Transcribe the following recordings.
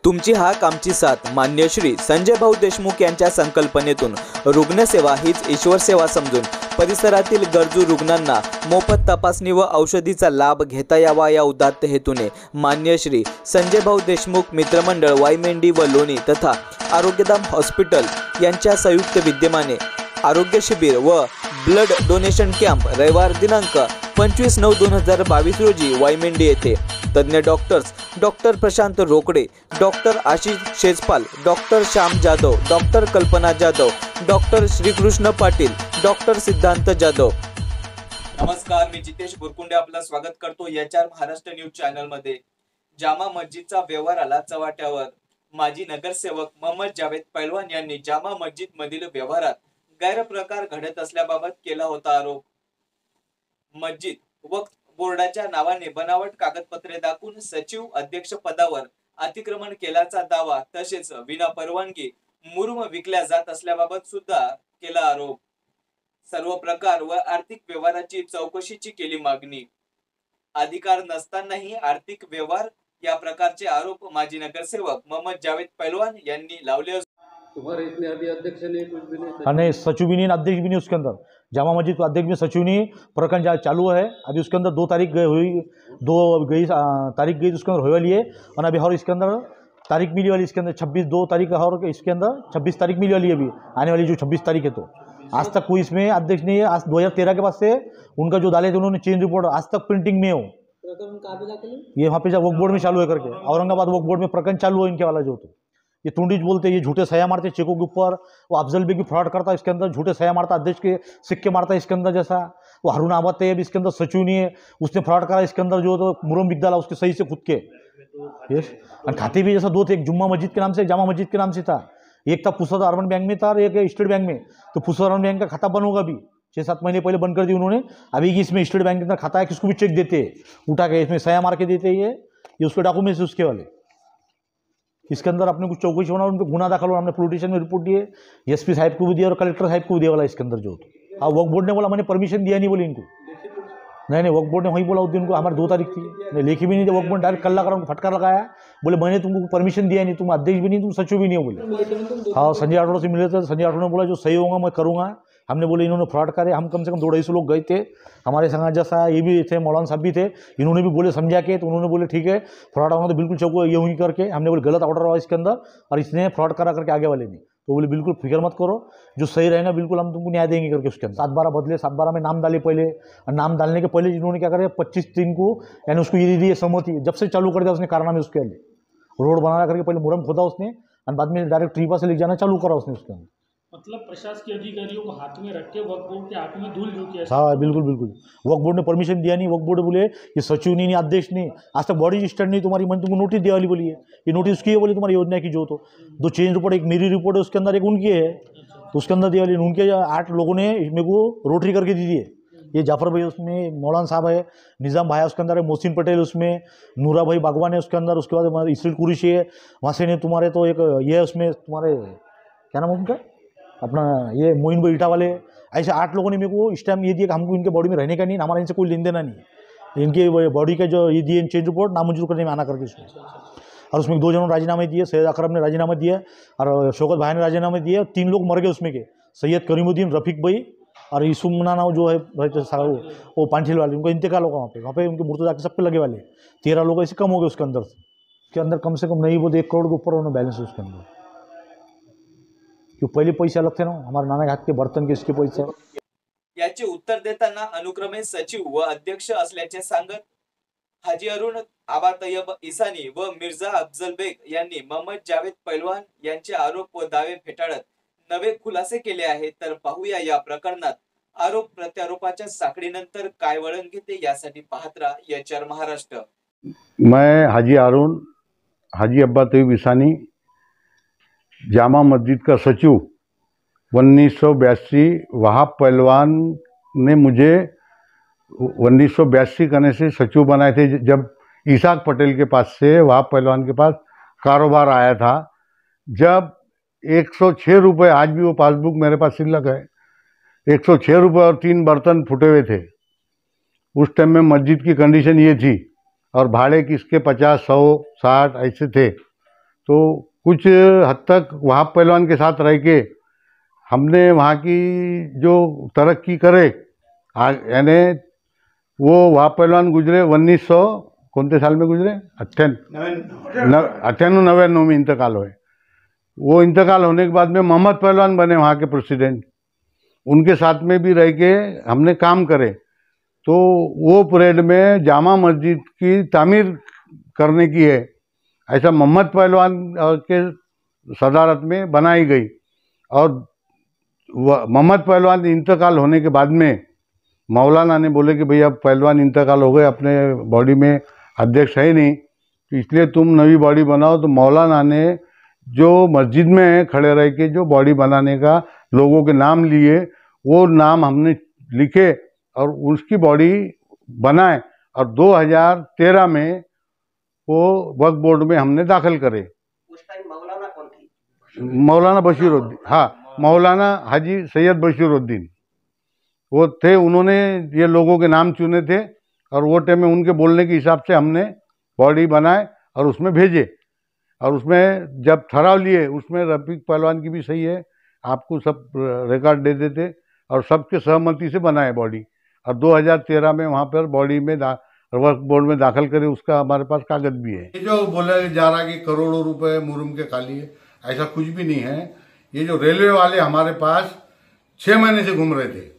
तुमची हाक आमची साथ मान्य श्री संजय भाऊ देशमुख यांच्या संकल्पनेतून रुग्णसेवा हीच ईश्वर सेवा समजून परिसरातील गरजू रुग्णांना मोफत तपासणी व औषधीचा लाभ घेता यावा या उदात्त हेतूने मान्य श्री संजय भाऊ देशमुख मित्रमंडळ वाईमेंढी व लोणी तथा आरोग्यधाम हॉस्पिटल यांच्या संयुक्त विद्यमाने आरोग्य शिबिर व ब्लड डोनेशन कॅम्प रविवार दिनांक 25/9/2022 रोजी वाईमेंढी येथे तज्ञ doctors doctor Prashant Rokde, doctor Ashish Shejpal, doctor Shyam Jadhav, doctor Kalpana Jadhav, doctor Shrikrishna Patil, doctor Siddhant Jadhav. नमस्कार, मी जितेश बुरकुंडे आपलं स्वागत करतो याचार महाराष्ट्र न्यूज चॅनल मध्ये। जामा मस्जिदचा व्यवहार आला चव्हाट्यावर। माजी नगरसेवक मोहम्मद जावेद पैलवान यांनी जामा मस्जिद मधील व्यवहारात गैरप्रकार घडत असल्याबाबत केला होता आरोप। मस्जिद वक्फ बोर्डाच्या नावाने बनावट कागदपत्रे दाखवून सचिव अध्यक्ष पदावर अतिक्रमण केल्याचा दावा तसेच विना परवानगी मुरुम विकल्या जात असल्याबाबत सुद्धा केला आरोप। सर्व प्रकार व आर्थिक व्यवहाराची चौकशीची केली मागणी। अधिकार नसतानाही आर्थिक व्यवहार या प्रकारचे आरोप माजी नगरसेवक मोहम्मद जावेद पैलवान यांनी लावले। तुम्हारे इसमें अभी अध्यक्ष ने कुछ भी नहीं, नहीं सचिव भी नहीं, अध्यक्ष भी नहीं। उसके अंदर जामा मस्जिद का अध्यक्ष भी सचिव नहीं। प्रकरण चालू है अभी। उसके अंदर 2 तारीख तारीख गई उसके अंदर होने वाली है और अभी और इसके अंदर तारीख मिली वाली। इसके अंदर 2 तारीख और इसके अंदर 26 तारीख मिली वाली है अभी आने वाली जो 26 तारीख है। तो आज तक कोई इसमें अध्यक्ष नहीं है। आज 2013 के बाद से उनका जो डाले थे उन्होंने चेंज रिपोर्ट आज तक प्रिंटिंग में हो। ये वहाँ पे जब वक्फ बोर्ड में चालू है करके औरंगाबाद वक्फ बोर्ड में प्रकरण चालू है इनके वाला जो। तो ये टूंडीज बोलते हैं, ये झूठे सया मारते चेकों के ऊपर। वो अफजल बेग भी फ्रॉड करता है इसके अंदर, झूठे सया मारता, अध्यक्ष के सिक्के मारता है इसके अंदर जैसा। वो हारून आबाद है अभी इसके अंदर सचिव नहीं है, उसने फ्रॉड करा इसके अंदर जो। तो मुरम बिक डाला उसके सही से खुद के यस। और खाते भी जैसा 2 थे, एक जुम्मा मस्जिद के नाम से, जामा मस्जिद के नाम से था। एक था पुसद अर्बन बैंक में था और एक स्टेट बैंक में। तो पुसद अर्बन बैंक का खाता बंद होगा अभी 6-7 महीने पहले बंद कर दी उन्होंने। अभी इसमें स्टेट बैंक के अंदर खाता है, किसको भी चेक देते हैं उठा के, इसमें सया मार के देते हैं। ये उसके डॉक्यूमेंट्स उसके वाले। इसके अंदर अपने कुछ चौकसी होना, उन पर गुना दाखिल होना, हमने पुलिस स्टेशन में रिपोर्ट दी है, एसपी साहब को भी दिया और कलेक्टर साहब को भी दिया वाला इसके अंदर जो। हाँ, वक्फ बोर्ड ने बोला मैंने परमिशन दिया नहीं बोले इनको। नहीं वक्फ बोर्ड ने वही बोला उस दिन को, हमारे 2 तारीख थी, नहीं लिखी भी नहीं थी। वक्फ बोर्ड डायरेक्ट कल्ला करा, उनको फटकार लगाया, बोले मैंने तुमको परमिशन दिया नहीं, तुम अध्यक्ष भी नहीं, तुम सचिव भी नहीं हो बोले। हाँ, संजय राठौड़ से मिले थे, संजय राठौड़ ने बोला जो सही होगा मैं करूँगा। हमने बोले इन्होंने फ्रॉड करे। हम कम से कम 250 लोग गए थे हमारे संग जैसा, ये भी थे, मौलाना साहब भी थे, इन्होंने भी बोले समझा के। तो उन्होंने बोले ठीक है फ्रॉड होगा तो बिल्कुल चौको ये हुई करके। हमने बोले गलत ऑर्डर हुआ इसके अंदर और इसने फ्रॉड करा करके आगे वाले ने। तो बोले बिल्कुल फिक्र मत करो, जो सही रहेगा बिल्कुल हम तुमको न्याय देंगे करके। उसके अंदर 7-12 बदले, 7-12 में नाम डाले पहले। और नाम डालने के पहले इन्होंने क्या करे 25 को यानी उसको ये दी सहमति। जब से चालू कर दिया उसने कारनामे उसके लिए, रोड बनाना करके पहले मुरम खोदा उसने और बाद में डायरेक्ट ट्रीपा से ले जाना चालू करा उसने उसके अंदर। मतलब प्रशासकीय अधिकारियों को हाथ में रख के वक्फ बोर्ड के हाथ में धूल झोंकी। हाँ बिल्कुल बिल्कुल। वक्फ बोर्ड ने परमिशन दिया नहीं। वक्फ बोर्ड बोले ये सचिव नहीं, अध्यक्ष नहीं, आज तक बॉडी रजिस्टर्ड नहीं तुम्हारी, मैंने तुमको नोटिस दिया वाली बोली है। ये नोटिस की है बोली तुम्हारी योजना की जो। तो 2 चेंज रिपोर्ट, एक मेरी रिपोर्ट है उसके अंदर, एक उनकी है। तो उसके अंदर दिया वाली उनके 8 लोगों ने मेरे को रोटरी करके दी है। ये जाफर भाई उसमें, मौलाना साहब है, निज़ाम भाई उसके अंदर है, मोहसिन पटेल उसमें, नूरा भाई बागवान है उसके अंदर। उसके बाद हमारे इसराइल कुरैशी है वहाँ से। ने तुम्हारे तो एक ये है उसमें तुम्हारे क्या नाम है उनका, अपना ये मोइन भाई ईटा वाले। ऐसे 8 लोगों ने मेरे को इस टाइम ये दिया कि हमको इनके बॉडी में रहने का नहीं, हमारा इनसे कोई लेन देना नहीं। इनके बॉडी का जो ये दिए चेंज रिपोर्ट नामंजूर करने में आना करके उसमें। और उसमें 2 जनों राजीनामे दिए, सैयद अकरम ने राजीनामा दिया और शौकत भाई ने राजीनामा दिया। 3 लोग मर गए उसमें के, सैयद करीमुद्दीन, रफीक भाई और यूसुमना नाम जो है वो पांठिल वाले, उनका इंतकाल होगा वहाँ पे उनके मूर्त जाके सब पे लगे वाले 13 लोग ऐसे कम हो गए उसके अंदर। उसके अंदर कम से कम नहीं बोलते 1 करोड़ के ऊपर उन्होंने बैलेंस उसके अंदर। जो पहले पैसे अलग थे ना हमारे नाना के हाथ के बर्तन के, इसके पैसे। याचे उत्तर देताना अनुक्रमे सचिव व अध्यक्ष असल्याचे सांगत हाजी अरुण आबा तय्यब इसानी व मिर्झा अफजल बेग यांनी मोहम्मद जावेद पैलवान यांचे आरोप व दावे फेटाळत नवे खुलासे केले आहेत। तर पाहूया या प्रकरणात आरोप प्रत्यारोपाच्या साखळीनंतर काय वळण घेते, यासाठी पाहत रहा याचार महाराष्ट्र। मैं हाजी अरुण हाजी अब्बा तय्यब इसानी, जामा मस्जिद का सचिव 1982। वहाब पैलवान ने मुझे 1982 करने से सचिव बनाए थे, जब इसाक पटेल के पास से वहाब पैलवान के पास कारोबार आया था। जब 106 रुपये, आज भी वो पासबुक मेरे पास सिलक है, 106 रुपये और 3 बर्तन फूटे हुए थे। उस टाइम में मस्जिद की कंडीशन ये थी और भाड़े किसके 50, 100, 60 ऐसे थे। तो कुछ हद तक वहाँ पहलवान के साथ रह के हमने वहाँ की जो तरक्की करे, यानी वो वहाँ पहलवान गुजरे 1900 कौन से साल में गुजरे 98-99 में इंतकाल हुए। वो इंतकाल होने के बाद में मोहम्मद पहलवान बने वहाँ के प्रेसिडेंट, उनके साथ में भी रह के हमने काम करे। तो वो परेड में जामा मस्जिद की तामीर करने की है, ऐसा मोहम्मद पहलवान के सदारत में बनाई गई। और मोहम्मद पहलवान इंतकाल होने के बाद में मौलाना ने बोले कि भैया पहलवान इंतकाल हो गए, अपने बॉडी में अध्यक्ष है नहीं, तो इसलिए तुम नई बॉडी बनाओ। तो मौलाना ने जो मस्जिद में खड़े रह के जो बॉडी बनाने का लोगों के नाम लिए, वो नाम हमने लिखे और उसकी बॉडी बनाए और 2013 में वो वक्फ बोर्ड में हमने दाखिल करे। उस टाइम मौलाना कौन थी? मौलाना बशीरुद्दीन, हाँ, मौलाना हाजी सैयद बशीरुद्दीन वो थे। उन्होंने ये लोगों के नाम चुने थे और वो टाइम में उनके बोलने के हिसाब से हमने बॉडी बनाए और उसमें भेजे। और उसमें जब ठहराव लिए, उसमें रफीक पहलवान की भी सही है, आपको सब रिकॉर्ड दे देते और सबके सहमति से बनाए बॉडी। और 2013 में वहाँ पर बॉडी में वक्फ बोर्ड में दाखिल करे, उसका हमारे पास कागज भी है। ये जो बोला जा रहा कि करोड़ों रुपए मुरुम के खाली है, ऐसा कुछ भी नहीं है। ये जो रेलवे वाले हमारे पास 6 महीने से घूम रहे थे,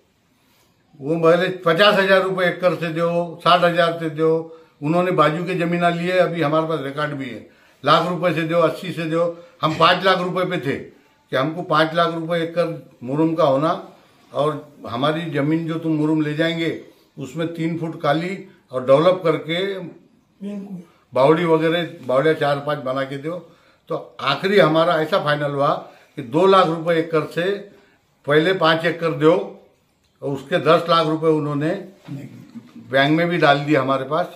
वो पहले 50,000 रुपये एकड़ से दो, 60,000 से दो, उन्होंने बाजू के जमीना लिए, अभी हमारे पास रिकॉर्ड भी है, लाख रुपए से दो, 80 से दो। हम 5 लाख रुपए पे थे कि हमको 5 लाख रुपए एकड़ मुरुम का होना, और हमारी जमीन जो तुम मुरुम ले जाएंगे उसमें 3 फुट काली और डेवलप करके बावड़ी वगैरह बावड़िया 4-5 बना के दो। तो आखिरी हमारा ऐसा फाइनल हुआ कि 2 लाख रुपए एकड़ से पहले 5 एकड़ दो, और उसके 10 लाख रुपए उन्होंने बैंक में भी डाल दिया हमारे पास,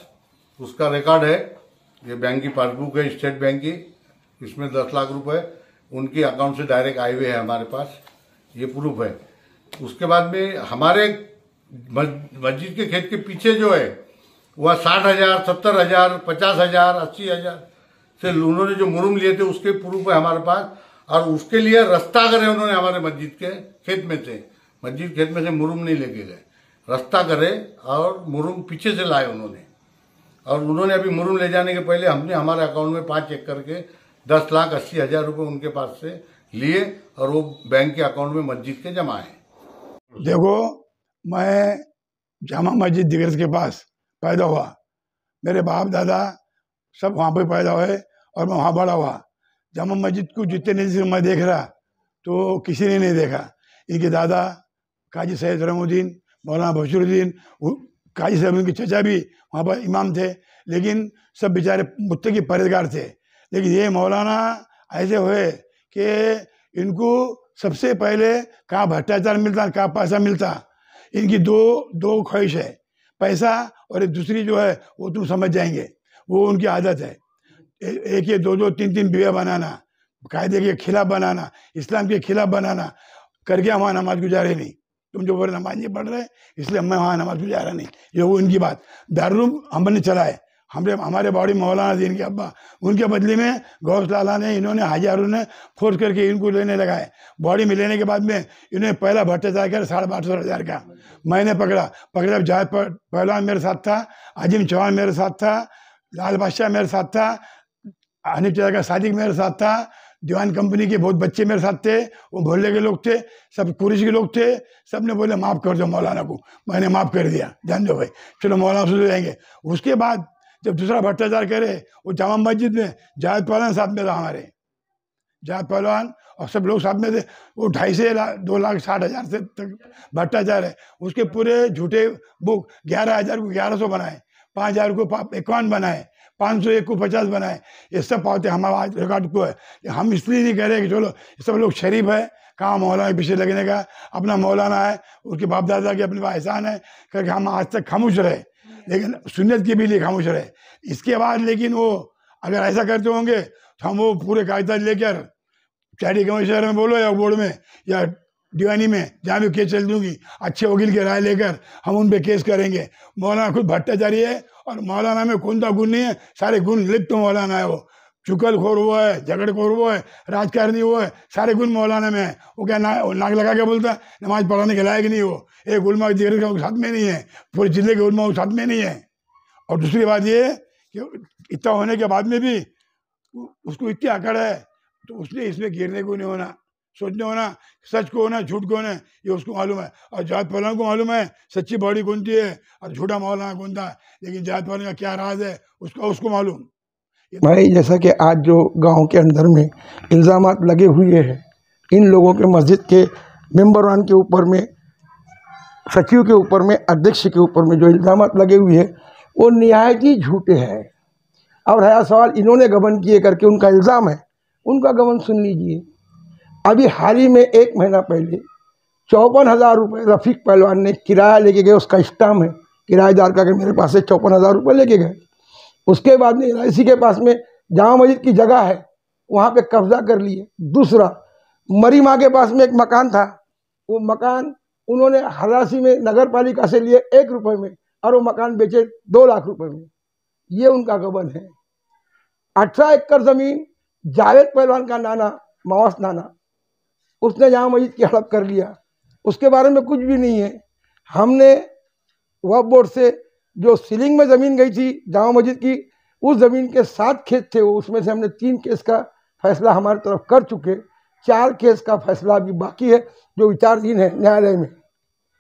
उसका रिकॉर्ड है। ये बैंक की पासबुक है स्टेट बैंक की, इसमें 10 लाख रुपए उनके अकाउंट से डायरेक्ट आए हुए हैं हमारे पास, ये प्रूफ है। उसके बाद में हमारे मस्जिद के खेत के पीछे जो है वह 60,000, 70,000, 50,000, 80,000 से उन्होंने जो मुरुम लिए थे उसके प्रूफ है हमारे पास। और उसके लिए रास्ता करे उन्होंने हमारे मस्जिद के खेत में से, मस्जिद खेत में से मुरुम नहीं लेके गए, रास्ता करे और मुरुम पीछे से लाए उन्होंने। और उन्होंने अभी मुरुम ले जाने के पहले हमने हमारे अकाउंट में 5 चेक करके 10,80,000 रुपये उनके पास से लिए और वो बैंक के अकाउंट में मस्जिद के जमा है। देखो, मैं जामा मस्जिद दिग्रस के पास पैदा हुआ, मेरे बाप दादा सब वहाँ पे पैदा हुए और मैं वहाँ बड़ा हुआ। जामा मस्जिद को जितने नज़दीक से मैं देख रहा तो किसी ने नहीं देखा। इनके दादा काजी सैयद रहमुद्दीन, मौलाना बशीरुद्दीन, काजी साहब उनके चचा भी वहाँ पर इमाम थे, लेकिन सब बेचारे मुत्तकी परहेजगार थे। लेकिन ये मौलाना ऐसे हुए कि इनको सबसे पहले कहाँ भ्रष्टाचार मिलता, कहाँ पैसा मिलता। इनकी दो ख्वाहिश है, पैसा और एक दूसरी जो है वो तुम समझ जाएंगे, वो उनकी आदत है। एक ये 2-2, 3-3 बीवियाँ बनाना, कायदे के खिलाफ बनाना, इस्लाम के खिलाफ बनाना, करके हम वहाँ नमाज गुजारे नहीं। तुम जो बोले नमाज नहीं पढ़ रहे इसलिए मैं वहाँ नमाज गुजारा नहीं, ये वो उनकी बात। दारुल हमने चलाए, हमारे बॉडी मौलाना दीन के अब्बा, उनके बदले में गौस लाला ने, इन्होंने हजारों ने फोर्स करके इनको लेने लगाए। बॉडी में लेने के बाद में इन्होंने पहला भ्रष्टाचार कर 8,500 का मैंने पकड़ा। जायद पहलवान मेरे साथ था, अजीम चौहान मेरे साथ था, लाल बादशाह मेरे साथ था, हनीफ चाचा का सादिक मेरे साथ था, दीवान कंपनी के बहुत बच्चे मेरे साथ थे, वो भोले के लोग थे, सब कुरैश के लोग थे। सब ने बोले माफ़ कर दो मौलाना को, मैंने माफ़ कर दिया, जान दो भाई, चलो मौलाना से जाएंगे। उसके बाद जब दूसरा भ्रष्टाचार करे, वो जामा मस्जिद में जायद पहलवान साथ में था, हमारे जायद पहलवान और सब लोग साथ में थे। वो 2.5 से 2,60,000 से तक भ्रष्टाचार है। उसके पूरे झूठे बुक 11,000 को 1,100 बनाए, 5,000 को 51 बनाए, 501 को 50 बनाए। ये सब पाते हमारा रिकॉर्ड को है। हम इसलिए नहीं कह रहे कि चलो सब लोग शरीफ है, कहाँ मौलाना के पीछे लगने का, अपना मौलाना है, उसके बाप दादा के अपने एहसान है करके हम आज तक खामोश रहे, लेकिन सुन्नत के भी लिए खामोश रहे। इसके बाद लेकिन वो अगर ऐसा करते होंगे तो हम वो पूरे कागजात लेकर चारी कमिश्नर में बोलो या बोर्ड में या दीवानी में जहाँ भी केस चल दूंगी, अच्छे वकील की राय लेकर हम उन पे केस करेंगे। मौलाना खुद भ्रष्टाचारी है और मौलाना में कौन सा गुण नहीं है, सारे गुण लिप्त मौलाना है। वो चुगलखोर हुआ है, झगड़खोर हुआ है, राजकारणी हुआ है, सारे गुण मौलाना में है। वो क्या नाक लगा के बोलता है नमाज पढ़ाने के लायक नहीं हो। एक उलमा जिगर का साथ में नहीं है, पूरे जिले के उलमा साथ में नहीं है। और दूसरी बात ये कि इतना होने के बाद में भी उसको इतनी अकड़ है, तो उसने इसमें गिरने को नहीं होना, सोचने होना, सच को होना झूठ को होना, ये उसको मालूम है। और जात पहलवान को मालूम है सच्ची बॉडी कौन सी है और झूठा मौलाना कौन था, लेकिन जात पहलवान का क्या राज है उसको मालूम। भाई जैसा कि आज जो गांव के अंदर में इल्ज़ामात लगे हुए हैं इन लोगों के मस्जिद के मेंबरान के ऊपर में, सचिव के ऊपर में, अध्यक्ष के ऊपर में जो इल्ज़ामात लगे हुए हैं वो निहायत ही झूठे हैं। और है सवाल इन्होंने गबन किए करके उनका इल्ज़ाम है, उनका गबन सुन लीजिए। अभी हाल ही में 1 महीना पहले 54,000 रुपये रफ़ीक पहलवान ने किराया लेके गए, उसका स्टाम्प है किराएदार का कि मेरे पास से 54,000 रुपये लेके गए। उसके बाद में LIC के पास में जामा मस्जिद की जगह है, वहाँ पे कब्जा कर लिए। दूसरा, मरी माँ के पास में एक मकान था, वो मकान उन्होंने हरासी में नगर पालिका से लिए 1 रुपये में और वो मकान बेचे 2 लाख रुपए में। ये उनका गबन है। 18 एकड़ ज़मीन जावेद पहलवान का नाना, मवास नाना, उसने जामा मस्जिद की हड़प कर लिया, उसके बारे में कुछ भी नहीं है। हमने वक्फ बोर्ड से जो सीलिंग में ज़मीन गई थी जामा मस्जिद की, उस ज़मीन के 7 खेत थे, वो उसमें से हमने 3 केस का फैसला हमारी तरफ कर चुके, 4 केस का फैसला अभी बाकी है जो विचाराधीन है, न्यायालय में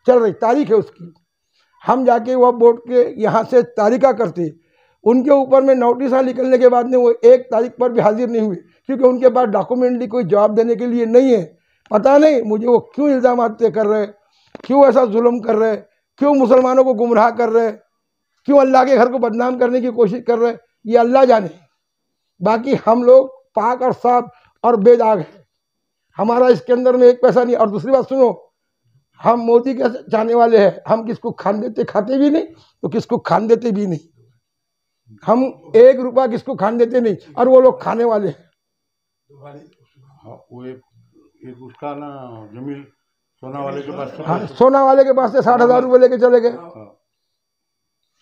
चल रही तारीख है उसकी। हम जाके वक्फ बोर्ड के यहाँ से तारीखा करते, उनके ऊपर में नोटिस निकलने के बाद में वो 1 तारीख पर भी हाजिर नहीं हुए, क्योंकि उनके पास डॉक्यूमेंटली कोई जवाब देने के लिए नहीं है। पता नहीं मुझे वो क्यों इल्ज़ाम तय कर रहे, क्यों ऐसा जुल्म कर रहे, क्यों मुसलमानों को गुमराह कर रहे, क्यों अल्लाह के घर को बदनाम करने की कोशिश कर रहे, ये अल्लाह जाने। बाकी हम लोग पाक और साफ और बेदाग हैं, हमारा इसके अंदर में 1 पैसा नहीं। और दूसरी बात सुनो, हम मोदी के चाहने वाले हैं, हम किसको खान देते खाते भी नहीं तो किसको खान देते भी नहीं, हम 1 रुपया किसको खान देते नहीं, और वो लोग खाने वाले हैं। वो एक उसका ना जमीन सोना वाले के पास, हाँ, सोना वाले के पास से 60,000 रुपये लेके चले गए।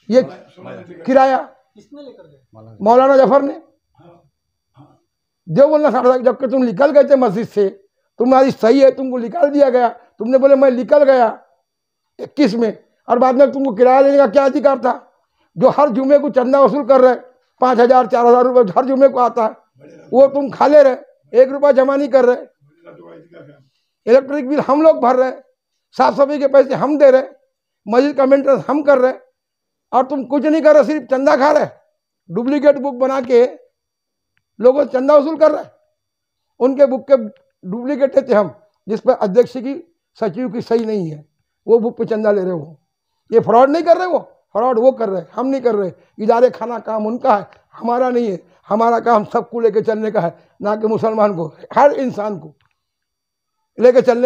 ये किराया मौलाना जफर ने जो बोलना 60,000, जबकि तुम निकल गए थे मस्जिद से, तुम्हारी सही है, तुमको निकाल दिया गया, तुमने बोले मैं निकल गया 21 में, और बाद में तुमको किराया देने का क्या अधिकार था? जो हर जुमे को चंदा वसूल कर रहे 5,000 4,000 रुपये हर जुमे को आता है, वो तुम खा ले रहे, 1 रुपया जमा नहीं कर रहे। इलेक्ट्रिक बिल हम लोग भर रहे, साफ सफाई के पैसे हम दे रहे, मस्जिद का मेंटेनेंस हम कर रहे, और तुम कुछ नहीं कर रहे, सिर्फ चंदा खा रहे। डुप्लीकेट बुक बना के लोगों से चंदा वसूल कर रहे, उनके बुक के डुप्लीकेट देते हम, जिस पर अध्यक्ष की सचिव की सही नहीं है, वो बुक पे चंदा ले रहे हो। ये फ्रॉड नहीं कर रहे, वो फ्रॉड वो कर रहे, हम नहीं कर रहे। इदारे खाना काम उनका है, हमारा नहीं है। हमारा काम सबको लेके चलने का है, ना कि मुसलमान को, हर इंसान को लेके चलने